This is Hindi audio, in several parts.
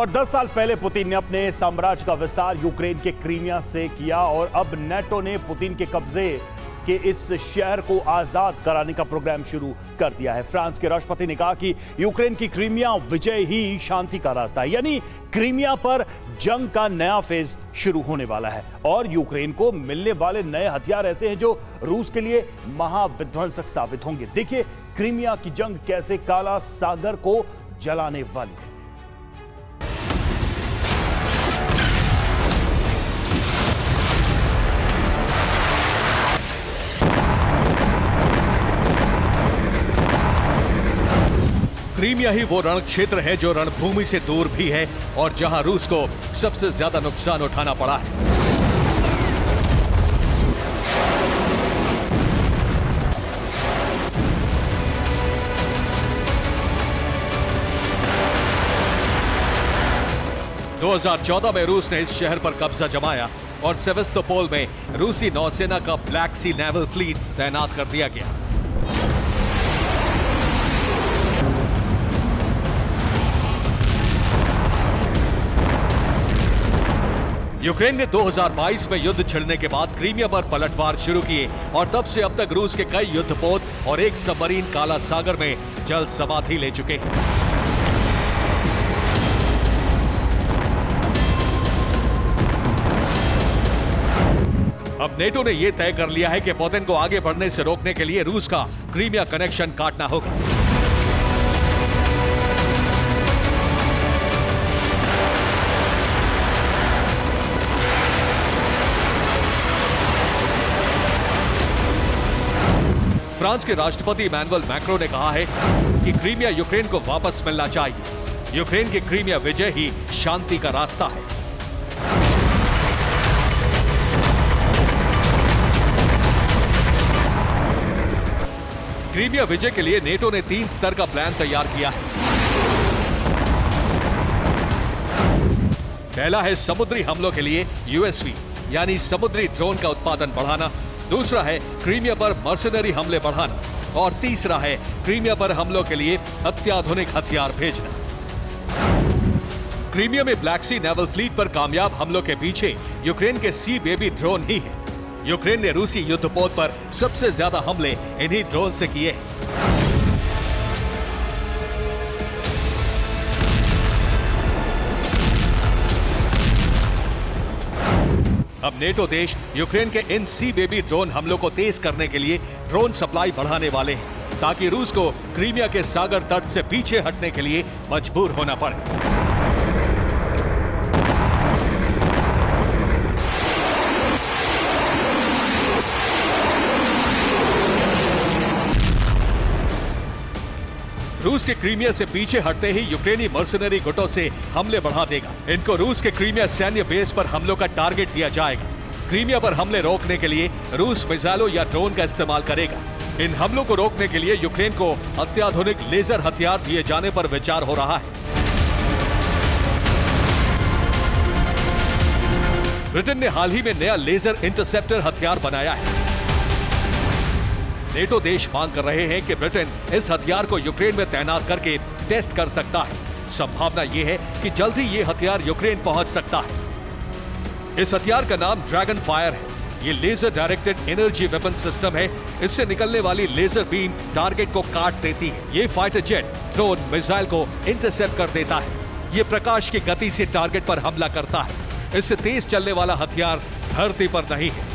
और 10 साल पहले पुतिन ने अपने साम्राज्य का विस्तार यूक्रेन के क्रीमिया से किया और अब नेटो ने पुतिन के कब्जे के इस शहर को आजाद कराने का प्रोग्राम शुरू कर दिया है। फ्रांस के राष्ट्रपति ने कहा कि यूक्रेन की क्रीमिया विजय ही शांति का रास्ता है, यानी क्रीमिया पर जंग का नया फेज शुरू होने वाला है और यूक्रेन को मिलने वाले नए हथियार ऐसे हैं जो रूस के लिए महाविध्वंसक साबित होंगे। देखिए क्रीमिया की जंग कैसे काला सागर को जलाने वाली है। क्रीमिया ही वो रण क्षेत्र है जो रणभूमि से दूर भी है और जहां रूस को सबसे ज्यादा नुकसान उठाना पड़ा है। – 2014 में रूस ने इस शहर पर कब्जा जमाया और सेवास्तोपोल में रूसी नौसेना का ब्लैक सी नेवल फ्लीट तैनात कर दिया गया। यूक्रेन ने 2022 में युद्ध छिड़ने के बाद क्रीमिया पर पलटवार शुरू किए और तब से अब तक रूस के कई युद्धपोत और एक सबमरीन काला सागर में जल समाधि ले चुके हैं। अब नेटो ने यह तय कर लिया है कि पुतिन को आगे बढ़ने से रोकने के लिए रूस का क्रीमिया कनेक्शन काटना होगा। फ्रांस के राष्ट्रपति इमैनुअल मैक्रों ने कहा है कि क्रीमिया यूक्रेन को वापस मिलना चाहिए। यूक्रेन की क्रीमिया विजय ही शांति का रास्ता है। क्रीमिया विजय के लिए नेटो ने 3 स्तर का प्लान तैयार किया है। पहला है समुद्री हमलों के लिए यूएसवी यानी समुद्री ड्रोन का उत्पादन बढ़ाना। दूसरा है क्रीमिया पर मर्सनरी हमले बढ़ाना और तीसरा है क्रीमिया पर हमलों के लिए अत्याधुनिक हथियार भेजना। क्रीमिया में ब्लैक सी नेवल फ्लीट पर कामयाब हमलों के पीछे यूक्रेन के सी बेबी ड्रोन ही है। यूक्रेन ने रूसी युद्धपोत पर सबसे ज्यादा हमले इन्हीं ड्रोन से किए हैं। अब नेटो देश यूक्रेन के इन सी बेबी ड्रोन हमलों को तेज करने के लिए ड्रोन सप्लाई बढ़ाने वाले हैं ताकि रूस को क्रीमिया के सागर तट से पीछे हटने के लिए मजबूर होना पड़े। रूस के क्रीमिया से पीछे हटते ही यूक्रेनी मर्सनरी गुटों से हमले बढ़ा देगा। इनको रूस के क्रीमिया सैन्य बेस पर हमलों का टारगेट दिया जाएगा। क्रीमिया पर हमले रोकने के लिए रूस मिसाइलों या ड्रोन का इस्तेमाल करेगा। इन हमलों को रोकने के लिए यूक्रेन को अत्याधुनिक लेजर हथियार दिए जाने पर विचार हो रहा है। ब्रिटेन ने हाल ही में नया लेजर इंटरसेप्टर हथियार बनाया है। नेटो देश मांग कर रहे हैं कि ब्रिटेन इस हथियार को यूक्रेन में तैनात करके टेस्ट कर सकता है। संभावना यह है कि जल्द ही यह हथियार यूक्रेन पहुंच सकता है। इस हथियार का नाम ड्रैगन फायर है। यह laser directed energy weapon system है। इससे निकलने वाली लेजर बीम टारगेट को काट देती है। यह फाइटर जेट, ड्रोन, मिसाइल को इंटरसेप्ट कर देता है। यह प्रकाश की गति से टारगेट पर हमला करता है। इससे तेज चलने वाला हथियार धरती पर नहीं है।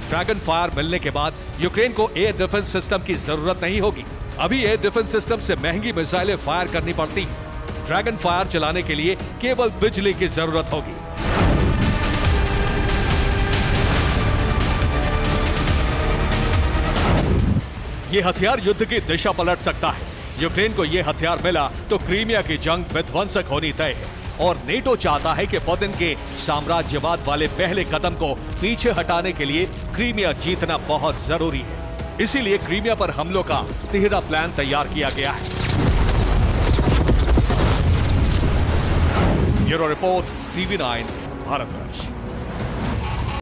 ड्रैगन फायर मिलने के बाद यूक्रेन को एयर डिफेंस सिस्टम की जरूरत नहीं होगी। अभी एयर डिफेंस सिस्टम से महंगी मिसाइलें फायर करनी पड़ती हैं। ड्रैगन फायर चलाने के लिए केवल बिजली की जरूरत होगी। यह हथियार युद्ध की दिशा पलट सकता है। यूक्रेन को यह हथियार मिला तो क्रीमिया की जंग विध्वंसक होनी तय है और नेटो चाहता है कि पुतिन के साम्राज्यवाद वाले पहले कदम को पीछे हटाने के लिए क्रीमिया जीतना बहुत जरूरी है। इसीलिए क्रीमिया पर हमलों का तिहरा प्लान तैयार किया गया है। Bureau report, TV9 Bharatvarsh.